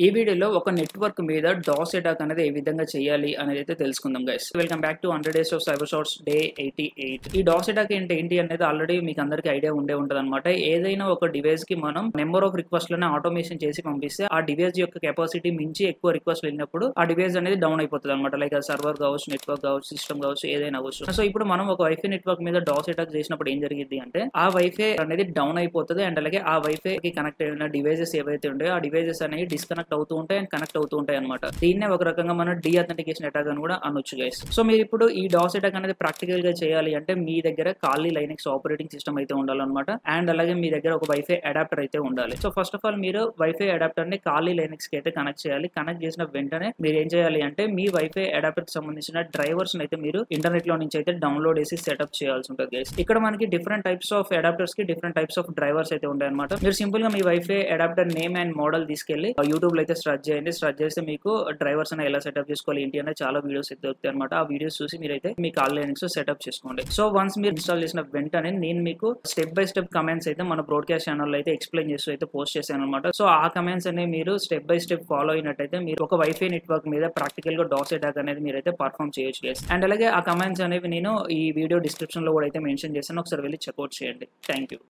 ఈ వీడియోలో ఒక నెట్వర్క్ మీద డాస్ అటాక్ అనేది ఏ విధంగా చేయాలి అనేది అయితే తెలుసుకుందాం guys. Welcome back to 100 Days of Cyber Shorts day 88. ఈ డాస్ అటాక్ ఏంటి అనేది ఆల్రెడీ మీకు అందరికీ ఐడియా ఉంటది అనమాట. ఏదైనా ఒక డివైస్ కి మనం నెంబర్ ఆఫ్ రిక్వెస్ట్లను ఆటోమేషన్ చేసి పంపిస్తే ఆ డివైస్ యొక్క కెపాసిటీ మించి ఎక్కువ రిక్వెస్ట్ వెళ్ళినప్పుడు ఆ డివైస్ అనేది డౌన్ అయిపోతుంది అనమాట. లైక్ సర్వర్ కావచ్చు, నెట్వర్క్ కావచ్చు, సిస్టమ్ కావచ్చు, ఏదైనా అవ్వచ్చు. సో ఇప్పుడు మనం ఒక వైఫై నెట్వర్క్ మీద డాస్ అటాక్ చేసినప్పుడు ఏం జరిగింది అంటే ఆ వైఫై అనేది డౌన్ అయిపోతుంది. అండ్ అలాగే ఆ వైఫై కి కనెక్ట్ అయిన డివైజెస్ ఏవైతే ఉంటాయో ఆ డివైజెస్ అనేవి డిస్కనెక్ట్ అవుతూ ఉంటాయి అండ్ కనెక్ట్ అవుతూ ఉంటాయి అనమాట. దీన్నే ఒక రకంగా మనం డీఅథెంటికేషన్ అటాక్ అని కూడా అనొచ్చు గైస్. సో మీరు ఇప్పుడు ఈ డాస్ అటాక్ అనేది ప్రాక్టికల్ గా చేయాలి అంటే మీ దగ్గర ఖాళీ లైనక్స్ ఆపరేటింగ్ సిస్టమ్ అయితే ఉండాలన్నమాట. అండ్ అలాగే మీ దగ్గర ఒక వైఫై అడాప్టర్ అయితే ఉండాలి. సో ఫస్ట్ ఆఫ్ ఆల్ మీరు వైఫై అడాప్టర్ ని ఖాళీ లైనక్స్ కి అయితే కనెక్ట్ చేయాలి. కనెక్ట్ చేసిన వెంటనే మీరు ఏం చేయాలి అంటే మీ వైఫై అడాప్టర్ కి సంబంధించిన డ్రైవర్స్ అయితే మీరు ఇంటర్నెట్ లో నుంచి అయితే డౌన్లోడ్ చేసి సెటప్ చేయాల్సి ఉంటుంది గైస్. ఇక్కడ మనకి డిఫరెంట్ టైప్స్ ఆఫ్ అడాప్టర్స్ కి డిఫరెంట్ టైప్స్ ఆఫ్ డ్రైవర్స్ అయితే ఉంటాయి అనమాట. మీరు సింపుల్ గా మీ WiFi adapter name and model తీసుకెళ్లి యూట్యూబ్ లో అయితే సెర్చ్ చేయండి. సెర్చ్ చేస్తే మీకు డ్రైవర్స్ అనేది ఎలా సెటప్ చేసుకోవాలి ఏంటి అనేది చాలా వీడియోస్ అయితే దొరుకుతాయి అనమాట. ఆ వీడియోస్ చూసి మీరైతే మీ కాల్ లైనక్స్ సెటప్ చేసుకోండి. సో వన్స్ మీరు ఇన్స్టాల్ చేసిన వెంటనే నేను మీకు స్టెప్ బై స్టెప్ కమెంట్స్ అయితే మన బ్రాడ్కాస్ట్ ఛానల్ అయితే ఎక్స్ప్లెయిన్ చేస్తూ అయితే పోస్ట్ చేశాను అనమాట. సో ఆ కమెంట్స్ అనేవి మీరు స్టెప్ బై స్టెప్ ఫాలో అయినట్టయితే మీరు ఒక వైఫై నెట్వర్క్ మీద ప్రాక్టికల్ గా డాస్ అటాక్ అనేది మీరైతే పర్ఫామ్ చేయొచ్చు గైస్. అండ్ అలాగే ఆ కమెంట్స్ అనేవి నేను ఈ వీడియో డిస్క్రిప్షన్ లో కూడా అయితే మెన్షన్ చేశాను. ఒకసారి వెళ్ళి చెక్అవుట్ చేయండి. Thank you.